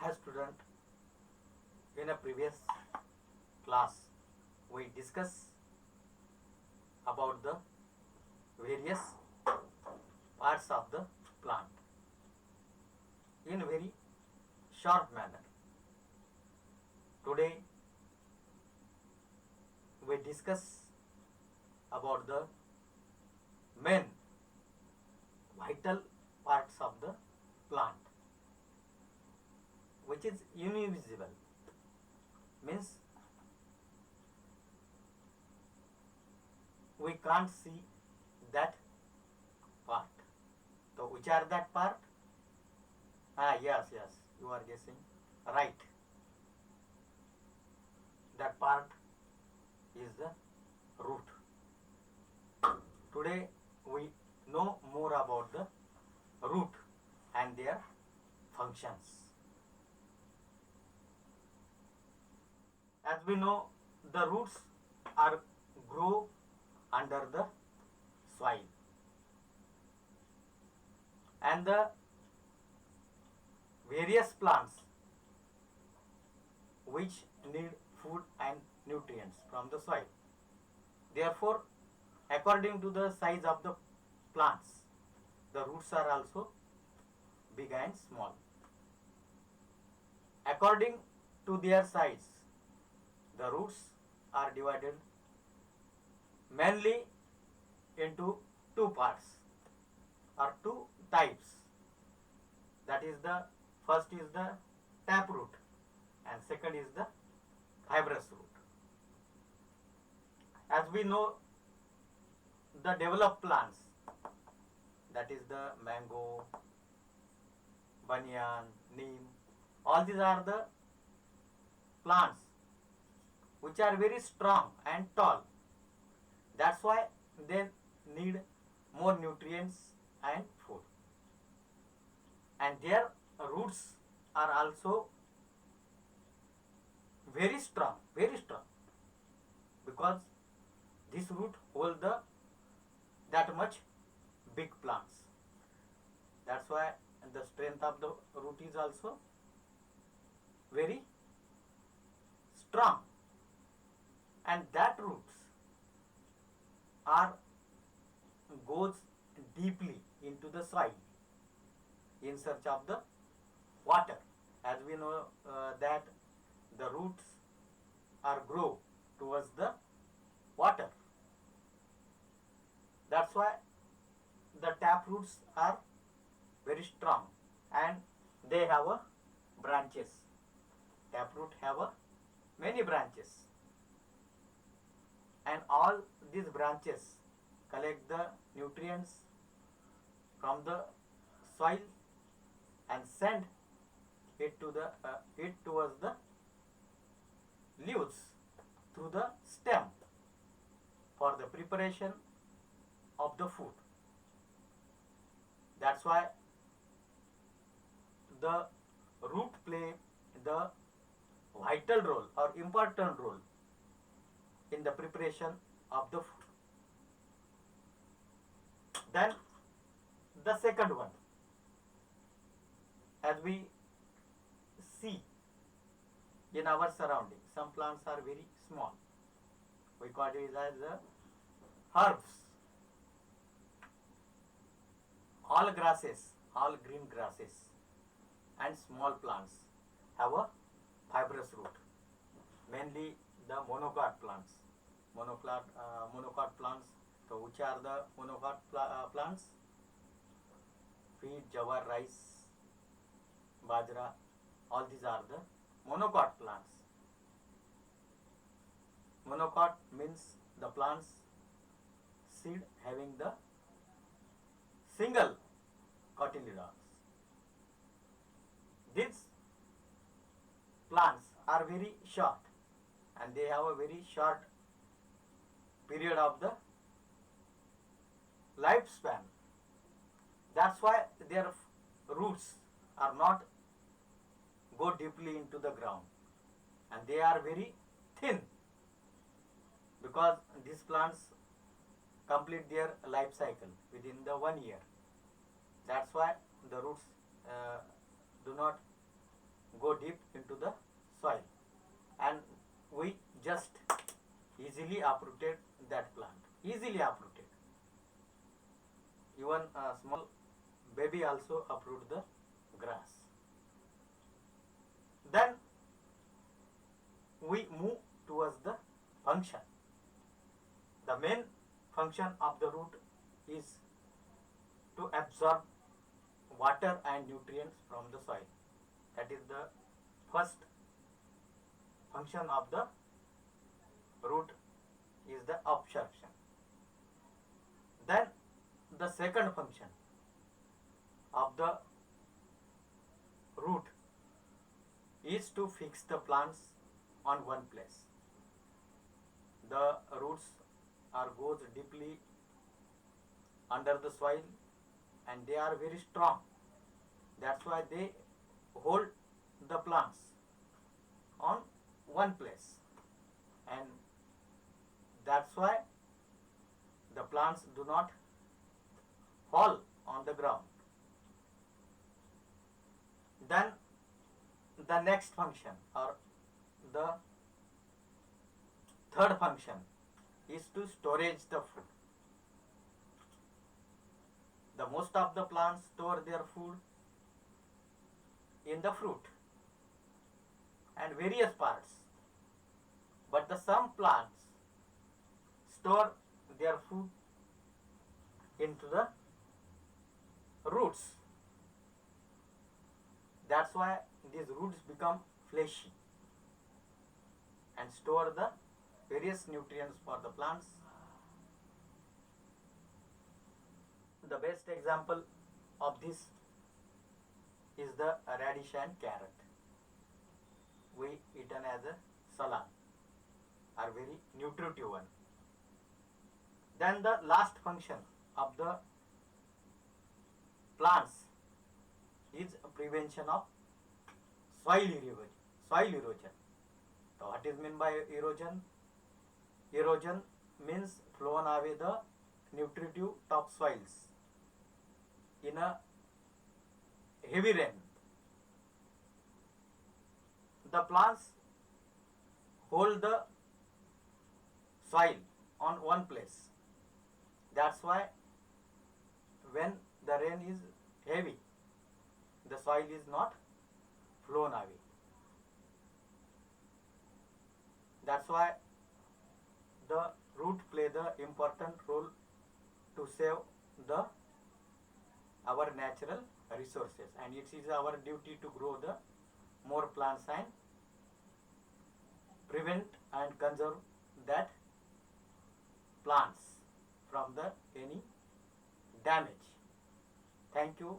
Hi student, in a previous class we discuss about the various parts of the plant in very short manner. Today we discuss about the main vital parts of the plant which is invisible, means we can't see that part. So which are that part? Yes, you are guessing right. That part is the root. Today we know more about the root and their functions. As we know, the roots are grow under the soil, and the various plants which need food and nutrients from the soil. Therefore, according to the size of the plants, the roots are also big and small. According to their size, the roots are divided mainly into two parts or two types. That is, the first is the tap root and second is the fibrous root. As we know, the developed plants, that is the mango, banyan, neem, all these are the plants which are very strong and tall. That's why they need more nutrients and food. And their roots are also very strong, because this root hold the that much big plants. That's why the strength of the root is also very strong, and that roots are goes deeply into the soil in search of the water. As we know that the roots are grow towards the water. That's why the tap roots are very strong and they have a branches. Tap root have a many branches, and all these branches collect the nutrients from the soil and send it to the it towards the leaves through the stem for the preparation of the food. That's why the root play the vital role or important role in the preparation of the food. Then the second one, as we see in our surroundings, some plants are very small. We call it as herbs. All grasses, all green grasses and small plants have a fibrous root. Mainly the monocot plants. Monocot plants. So which are the monocot plants? Wheat, jawar, rice, bajra. All these are the monocot plants. Monocot means the plants seed having the single cotyledons. These plants are very short and they have a very short period of the lifespan. That's why their roots are not go deeply into the ground and they are very thin, because these plants complete their life cycle within the 1 year. That's why the roots do not go easily uprooted that plant, easily uprooted. Even a small baby also uproot the grass. Then we move towards the function. The main function of the root is to absorb water and nutrients from the soil. That is the first function of the root, is the absorption. Then the second function of the root is to fix the plants on one place. The roots goes deeply under the soil and they are very strong. That's why they hold the plants on one place, and that's why the plants do not fall on the ground. Then the next function, or the third function, is to storage the food. The most of the plants store their food in the fruit and various parts, but some plants store their food into the roots. That's why these roots become fleshy and store the various nutrients for the plants. The best example of this is the radish and carrot. We eaten as a salad, are very nutritive one. Then the last function of the plants is prevention of soil erosion. So what is meant by erosion? Erosion means flown away the nutritive topsoils in a heavy rain. The plants hold the soil on one place. That's why when the rain is heavy, the soil is not flown away. That's why the root play the important role to save our natural resources, and it is our duty to grow the more plants and prevent and conserve that plants from the any damage. Thank you.